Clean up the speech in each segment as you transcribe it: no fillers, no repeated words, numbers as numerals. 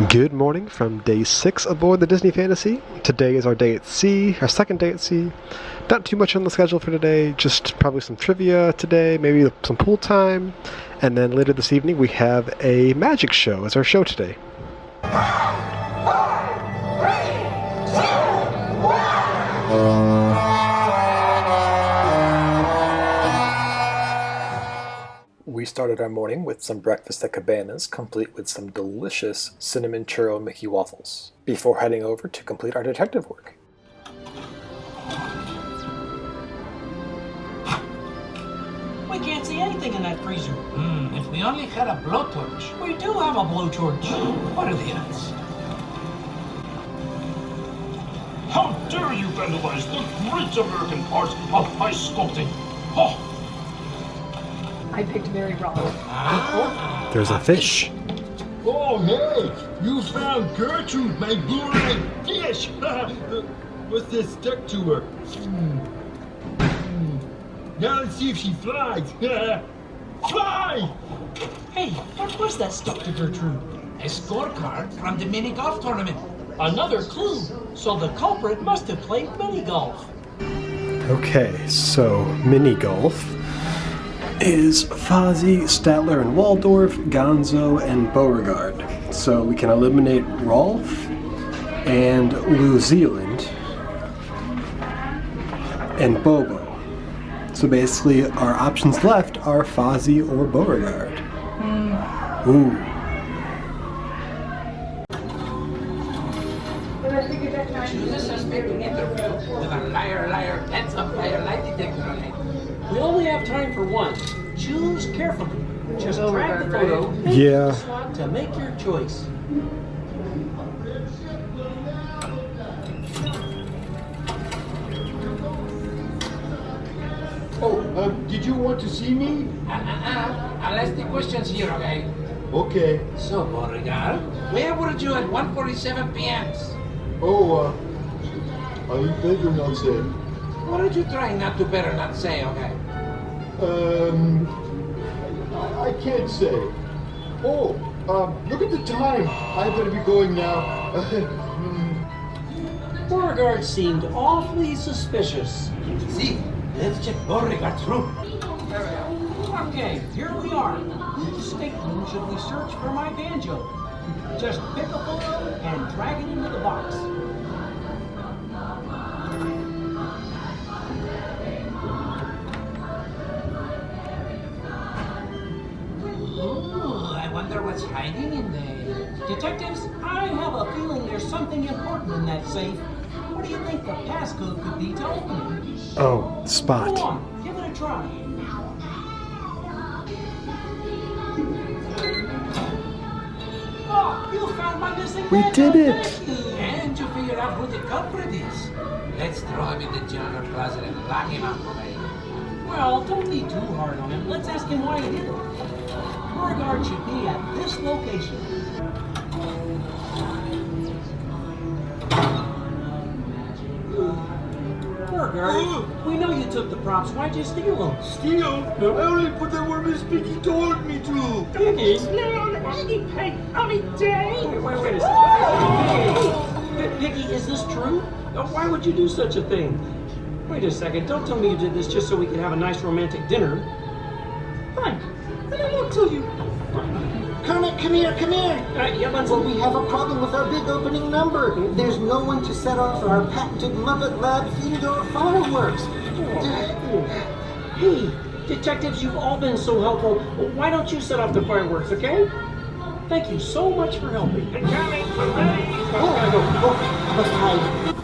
Good morning from day 6 aboard the Disney Fantasy. Today is our day at sea, our second day at sea. Not too much on the schedule for today, just probably some trivia today, maybe some pool time. And then later this evening we have a magic show as our show today. We started our morning with some breakfast at Cabana's, complete with some delicious cinnamon churro Mickey waffles, before heading over to complete our detective work. We can't see anything in that freezer. If we only had a blowtorch. We do have a blowtorch. What are the odds? How dare you vandalize the great American art of ice sculpting? Oh. I picked very wrong. There's a fish. Oh, hey! You found Gertrude, my blue-eyed fish! What's this stuck to her? Now let's see if she flies. Fly! Hey, what was that stuck to Gertrude? A scorecard from the mini golf tournament. Another clue. So the culprit must have played mini golf. Okay, so mini golf is Fozzie, Statler, and Waldorf, Gonzo, and Beauregard. So we can eliminate Rolf and New Zealand and Bobo. So basically our options left are Fozzie or Beauregard. Ooh. Choose a suspect interview with a liar, hands-up lie detector on it. We only have time for one. Choose carefully. Just drag the photo Yeah. the slot to make your choice. Oh, did you want to see me? I'll ask the questions here, okay? Okay. So, Beauregard, where were you at 1:47 p.m.? Oh, you better not say. What are you trying not to better not say, okay? I can't say. Oh, look at the time. I better be going now. Beauregard seemed awfully suspicious. See, let's check Beauregard's room. Okay, here we are. Which stateroom should we search for my banjo? Just pick a photo and drag it into the box. Ooh, I wonder what's hiding in there. Detectives, I have a feeling there's something important in that safe. What do you think the passcode could be to open it? Oh, Go Spot. on, give it a try. Oh, you found my missing We banjo. did it. Thank you. And you figured out who the culprit is. Let's throw him in the janitor closet and lock him up, okay? Well, don't be too hard on him. Let's ask him why he did it. Beauregard should be at this location. Beauregard, we know you took the props. Why'd you steal them? Steal? I only put them where Miss Piggy told me to. Piggy? Wait a second. Piggy, is this true? Why would you do such a thing? Wait a second. Don't tell me you did this just so we could have a nice romantic dinner. Fine. Then I won't tell you. Kermit, come here. Yeah, Bunzel. Well, we have a problem with our big opening number. There's no one to set off our patented Muppet Labs indoor fireworks. Hey, detectives, you've all been so helpful. Why don't you set off the fireworks, okay? Thank you so much for helping. I must hide.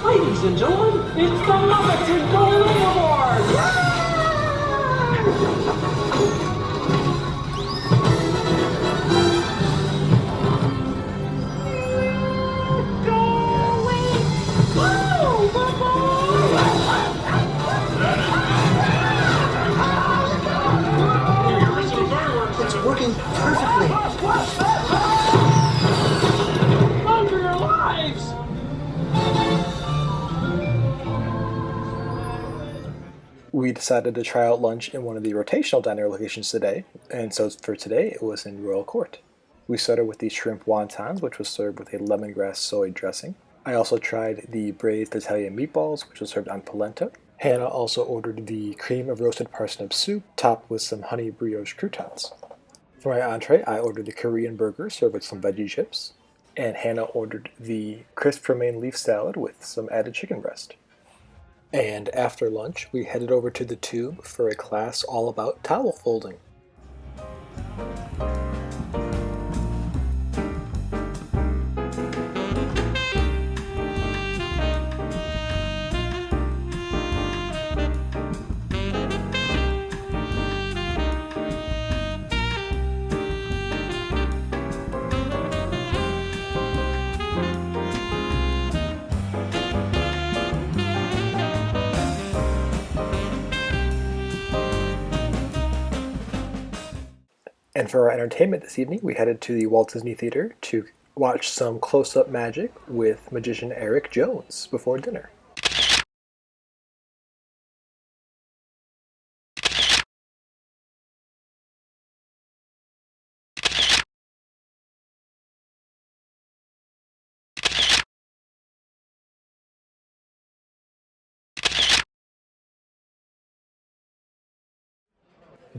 Ladies and gentlemen, it's the Muppets and going overboard! It's working perfectly. Run for your lives! We decided to try out lunch in one of the rotational diner locations today, and so for today it was in Royal Court. We started with the shrimp wontons, which was served with a lemongrass soy dressing. I also tried the braised Italian meatballs, which was served on polenta. Hannah also ordered the cream of roasted parsnip soup, topped with some honey brioche croutons. For my entree, I ordered the Korean burger, served with some veggie chips. And Hannah ordered the crisp romaine leaf salad with some added chicken breast. And after lunch, we headed over to the Tube for a class all about towel folding. And for our entertainment this evening, we headed to the Walt Disney Theater to watch some close-up magic with magician Eric Jones before dinner.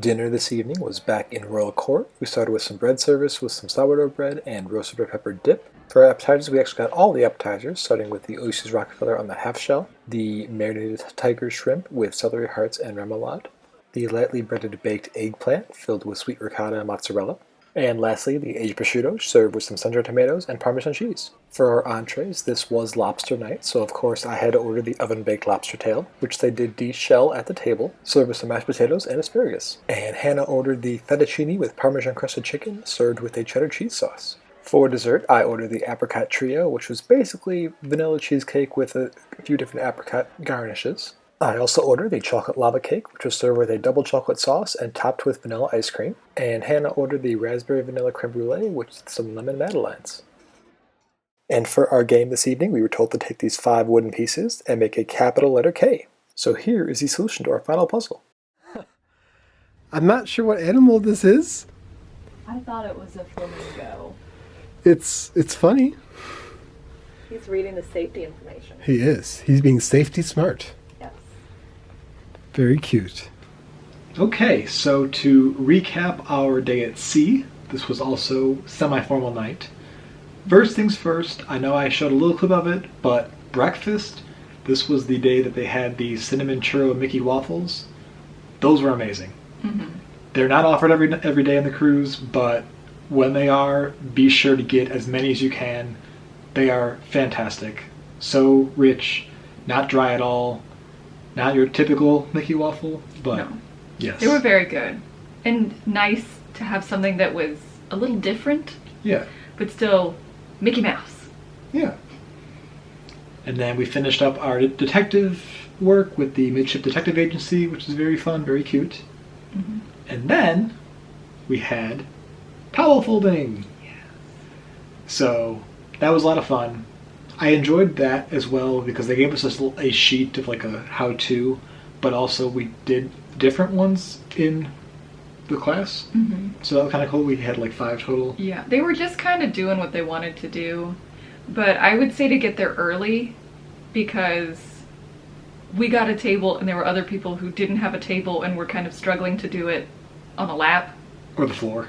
Dinner this evening was back in Royal Court. We started with some bread service with some sourdough bread and roasted red pepper dip. For our appetizers, we actually got all the appetizers, starting with the oysters Rockefeller on the half shell, the marinated tiger shrimp with celery hearts and remoulade, the lightly breaded baked eggplant filled with sweet ricotta and mozzarella, and lastly, the aged prosciutto served with some sun-dried tomatoes and Parmesan cheese. For our entrees, this was lobster night, so of course I had to order the oven-baked lobster tail, which they did de-shell at the table, served with some mashed potatoes and asparagus. And Hannah ordered the fettuccine with Parmesan crusted chicken, served with a cheddar cheese sauce. For dessert, I ordered the Apricot Trio, which was basically vanilla cheesecake with a few different apricot garnishes. I also ordered the chocolate lava cake, which was served with a double chocolate sauce and topped with vanilla ice cream. And Hannah ordered the raspberry vanilla creme brulee with some lemon madeleines. And for our game this evening, we were told to take these 5 wooden pieces and make a capital letter K. So here is the solution to our final puzzle. I'm not sure what animal this is. I thought it was a flamingo. It's funny. He's reading the safety information. He is. He's being safety smart. Yes. Very cute. Okay, so to recap our day at sea, this was also semi-formal night. First things first, I know I showed a little clip of it, but breakfast, this was the day that they had the cinnamon churro Mickey waffles. Those were amazing. Mm-hmm. They're not offered every day on the cruise, but when they are, be sure to get as many as you can. They are fantastic. So rich, not dry at all. Not your typical Mickey waffle, but no. Yes. They were very good. And nice to have something that was a little different. Yeah. But still Mickey Mouse. Yeah. And then we finished up our detective work with the Midship Detective Agency, which is very fun, very cute. Mm-hmm. And then we had towel folding. Yeah. So that was a lot of fun. I enjoyed that as well because they gave us a sheet of like a how-to, but also we did different ones in the class. Mm-hmm. So that was kind of cool. We had like 5 total. Yeah, they were just kind of doing what they wanted to do. But I would say to get there early because we got a table and there were other people who didn't have a table and were kind of struggling to do it on the lap. Or the floor.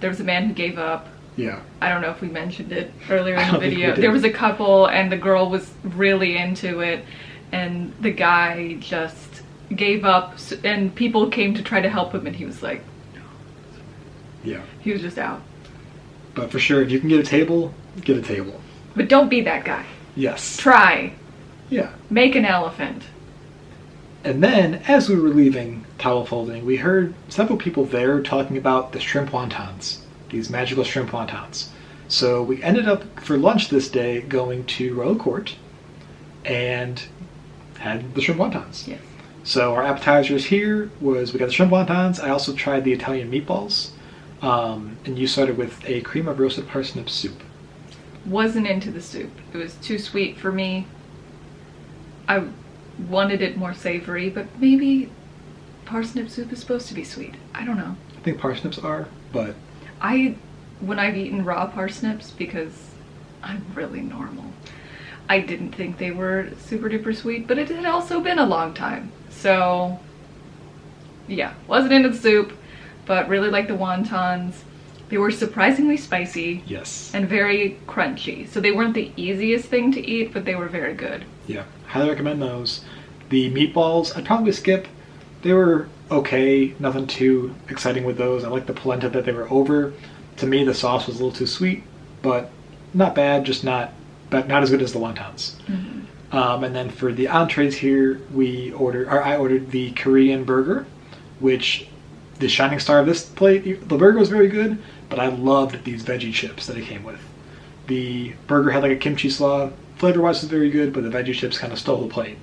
There was a man who gave up. Yeah. I don't know if we mentioned it earlier in the video. There was a couple and the girl was really into it and the guy just gave up and people came to try to help him and he was like, no. Yeah. He was just out. But for sure, if you can get a table, get a table. But don't be that guy. Yes. Try. Yeah. Make an elephant. And then, as we were leaving towel folding, we heard several people there talking about the shrimp wontons. These magical shrimp wontons. So we ended up, for lunch this day, going to Royal Court and had the shrimp wontons. Yes. So our appetizers here was, we got the shrimp wontons. I also tried the Italian meatballs. And you started with a cream of roasted parsnip soup. Wasn't into the soup. It was too sweet for me. I wanted it more savory, but maybe parsnip soup is supposed to be sweet. I don't know. I think parsnips are, but... I when I've eaten raw parsnips, because I'm really normal, I didn't think they were super duper sweet, but it had also been a long time. So yeah, wasn't into the soup, but really like the wontons. They were surprisingly spicy. Yes. And very crunchy. So they weren't the easiest thing to eat, but they were very good. Yeah, highly recommend those. The meatballs, I'd probably skip. They were okay, nothing too exciting with those. I like the polenta that they were over. To me, the sauce was a little too sweet, but not bad, just not as good as the wontons. Mm-hmm. And then for the entrees here, I ordered the Korean burger, which the shining star of this plate, the burger was very good, but I loved these veggie chips that it came with. The burger had like a kimchi slaw. Flavor-wise was very good, but the veggie chips kind of stole the plate.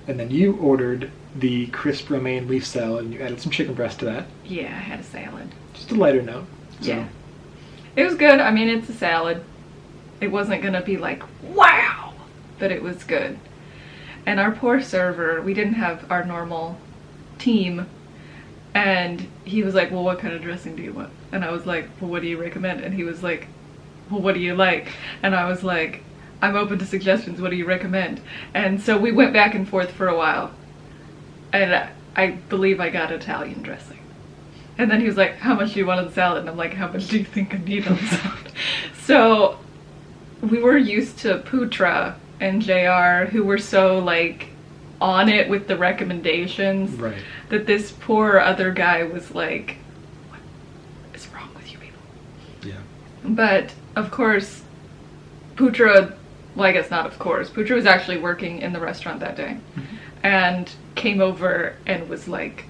And then you ordered the crisp romaine leaf salad, and you added some chicken breast to that. Yeah, I had a salad. Just a lighter note. So. Yeah. It was good. I mean, it's a salad. It wasn't going to be like, wow! But it was good. And our poor server, we didn't have our normal team. And he was like, well, what kind of dressing do you want? And I was like, well, what do you recommend? And he was like, well, what do you like? And I was like, I'm open to suggestions. What do you recommend? And so we went back and forth for a while. And I believe I got Italian dressing. And then he was like, how much do you want on the salad? And I'm like, how much do you think I need on the salad? So we were used to Putra and JR, who were so like on it with the recommendations, right, that this poor other guy was like, what is wrong with you people? Yeah. But of course, Putra, well, I guess not of course, Putra was actually working in the restaurant that day, mm-hmm, and came over and was like,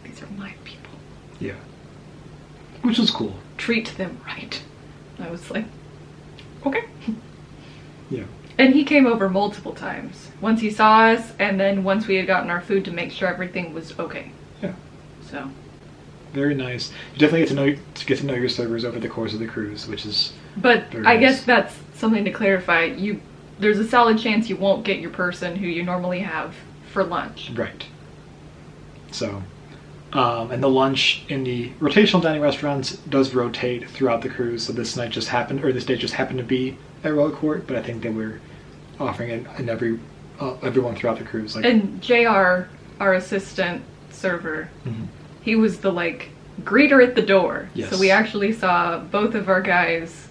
these are my people. Yeah. Which was cool. Treat them right. I was like, okay. Yeah. And he came over multiple times. Once he saw us, and then once we had gotten our food to make sure everything was okay. Yeah. So. Very nice. You definitely get to know your servers over the course of the cruise, which is. But I nice. guess that's something to clarify. There's a solid chance you won't get your person who you normally have for lunch. Right. So, and the lunch in the rotational dining restaurants does rotate throughout the cruise. So this day just happened to be at Royal Court, but I think they were offering it in everyone throughout the cruise. Like, and JR, our assistant server, mm-hmm, he was the like greeter at the door. Yes. So we actually saw both of our guys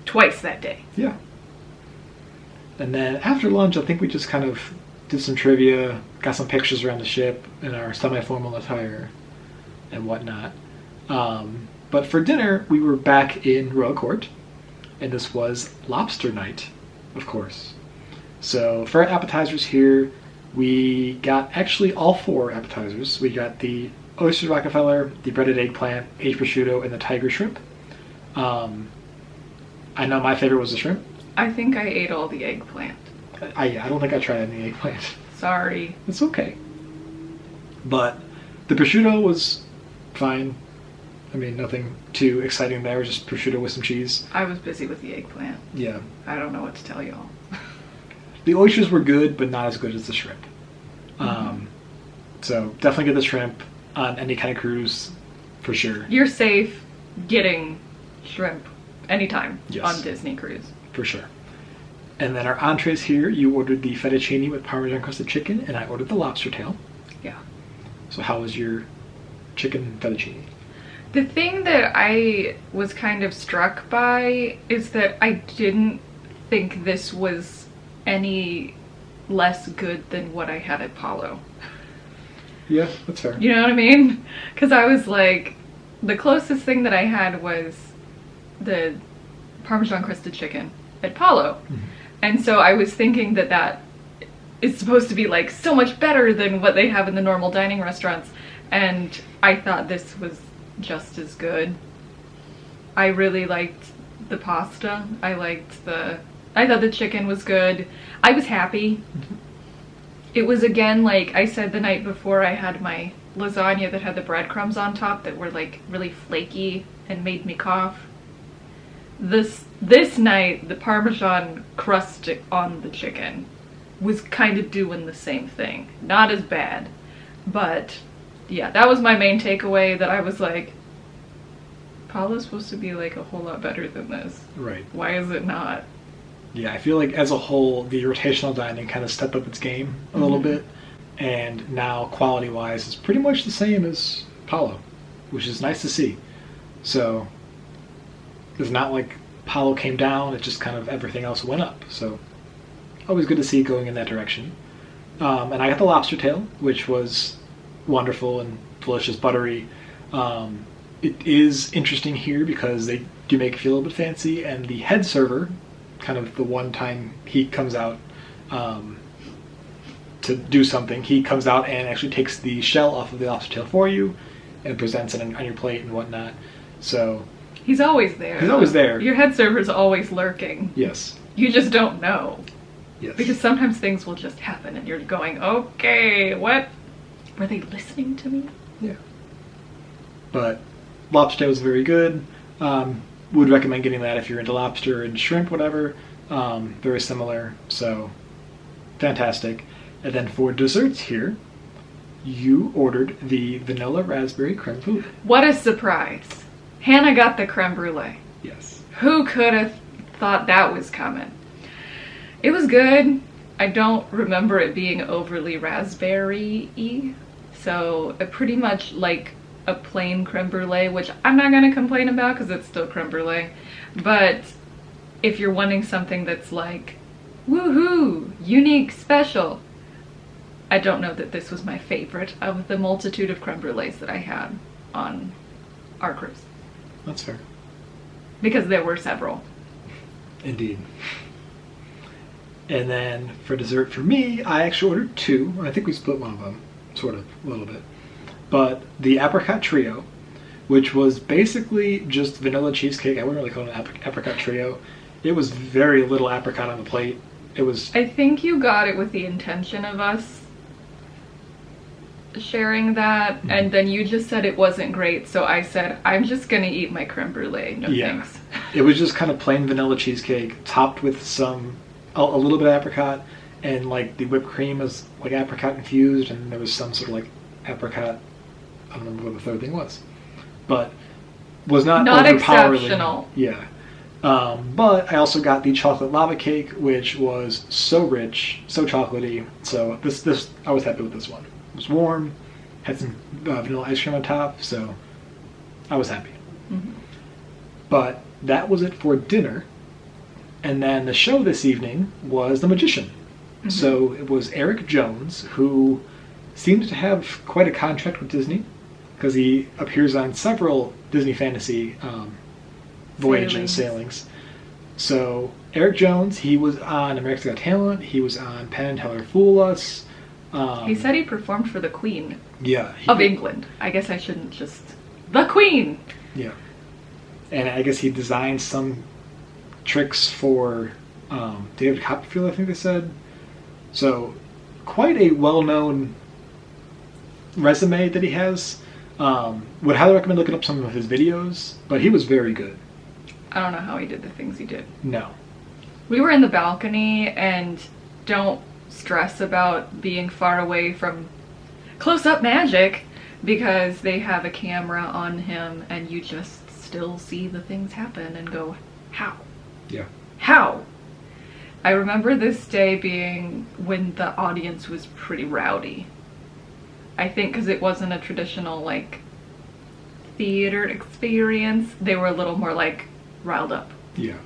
twice that day. Yeah. And then after lunch, I think we just kind of did some trivia, got some pictures around the ship in our semi-formal attire and whatnot. But for dinner, we were back in Royal Court, and this was lobster night, of course. So for our appetizers here, we got actually all 4 appetizers. We got the oyster Rockefeller, the breaded eggplant, aged prosciutto, and the tiger shrimp. I know my favorite was the shrimp. I think I ate all the eggplant. I don't think I tried any eggplant. Sorry. It's okay. But the prosciutto was fine. I mean, nothing too exciting there, just prosciutto with some cheese. I was busy with the eggplant. Yeah. I don't know what to tell y'all. The oysters were good, but not as good as the shrimp. Mm-hmm. So definitely get the shrimp on any kind of cruise, for sure. You're safe getting shrimp anytime, yes, on Disney cruise. For sure. And then our entrees here, you ordered the fettuccine with Parmesan crusted chicken, and I ordered the lobster tail. Yeah. So how was your chicken fettuccine? The thing that I was kind of struck by is that I didn't think this was any less good than what I had at Palo. Yeah, that's fair. You know what I mean? Because I was like, the closest thing that I had was the Parmesan crusted chicken at Palo. Mm-hmm. And so I was thinking that is supposed to be like so much better than what they have in the normal dining restaurants. And I thought this was just as good. I really liked the pasta. I thought the chicken was good. I was happy. Mm-hmm. It was, again, like I said the night before, I had my lasagna that had the breadcrumbs on top that were like really flaky and made me cough. This night, the Parmesan crust on the chicken was kind of doing the same thing. Not as bad, but yeah, that was my main takeaway, that I was like, Paolo's supposed to be like a whole lot better than this. Right. Why is it not? Yeah, I feel like as a whole, the rotational dining kind of stepped up its game a little bit, and now quality-wise is pretty much the same as Paolo, which is nice to see. So it's not like Paolo came down; it just kind of everything else went up. So always good to see it going in that direction. And I got the lobster tail, which was wonderful and delicious, buttery. It is interesting here because they do make it feel a little bit fancy, and the head server, kind of the one time he comes out to do something, he comes out and actually takes the shell off of the lobster tail for you and presents it on your plate and whatnot. So he's always there. He's always there. Your head server's always lurking. Yes. You just don't know. Yes. Because sometimes things will just happen and you're going, okay, what? Were they listening to me? Yeah. But lobster tail was very good. Would recommend getting that if you're into lobster and shrimp, whatever. Very similar. So fantastic. And then for desserts here, you ordered the vanilla raspberry creme brulee. What a surprise. Hannah got the creme brulee. Yes. Who could have thought that was coming? It was good. I don't remember it being overly raspberry-y. So pretty much like a plain creme brulee, which I'm not going to complain about because it's still creme brulee. But if you're wanting something that's like, woohoo, unique, special, I don't know that this was my favorite of the multitude of creme brulees that I had on our cruise. That's fair. Because there were several. Indeed. And then for dessert for me, I actually ordered two. I think we split one of them, sort of, a little bit. But the Apricot Trio, which was basically just vanilla cheesecake. I wouldn't really call it an Apricot Trio. It was very little apricot on the plate. It was... I think you got it with the intention of us sharing that, and then you just said it wasn't great, so I said, I'm just gonna eat my creme brulee. No thanks. It was just kind of plain vanilla cheesecake, topped with some... a little bit of apricot, and like the whipped cream was like apricot infused, and there was some sort of like apricot, I don't remember what the third thing was, but was not overpoweringly, exceptional. Yeah. But I also got the chocolate lava cake, which was so rich, so chocolatey. So this I was happy with this one. It was warm, had some vanilla ice cream on top, so I was happy. Mm-hmm. But that was it for dinner. And then the show this evening was The Magician. Mm-hmm. So it was Eric Jones, who seemed to have quite a contract with Disney, because he appears on several Disney Fantasy voyages, sailings. So Eric Jones, he was on America's Got Talent, he was on Penn and Teller Fool Us. He said he performed for the Queen. Yeah. Of England. I guess I shouldn't just... The Queen! Yeah. And I guess he designed some tricks for David Copperfield, I think they said. So, quite a well-known resume that he has. Would highly recommend looking up some of his videos, but he was very good. I don't know how he did the things he did. No. We were in the balcony, and don't stress about being far away from close-up magic, because they have a camera on him, and you just still see the things happen and go, how? Yeah. How? I remember this day being when the audience was pretty rowdy. I think because it wasn't a traditional, like, theater experience. They were a little more, like, riled up. Yeah.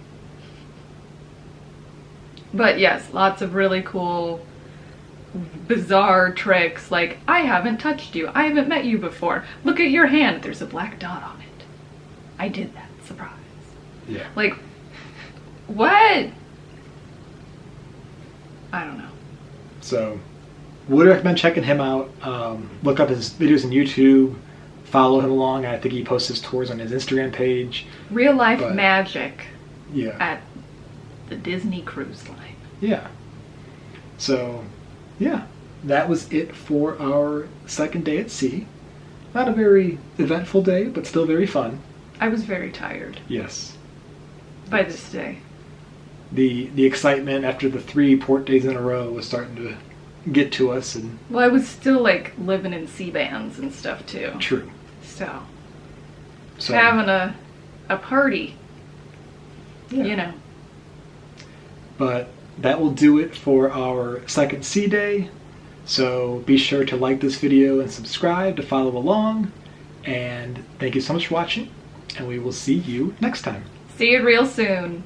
But yes, lots of really cool, bizarre tricks, like, I haven't touched you. I haven't met you before. Look at your hand. There's a black dot on it. I did that. Surprise. Yeah. Like, what? I don't know. So, would recommend checking him out. Look up his videos on YouTube. Follow him along. I think he posts his tours on his Instagram page. Real life magic. Yeah. At the Disney Cruise Line. Yeah. So, yeah. That was it for our second day at sea. Not a very eventful day, but still very fun. I was very tired. Yes. By this day. The excitement after the 3 port days in a row was starting to get to us, and well, I was still like living in C bands and stuff too. True. So having a a party. Yeah. You know. But that will do it for our second C Day. So be sure to like this video and subscribe to follow along. And thank you so much for watching. And we will see you next time. See you real soon.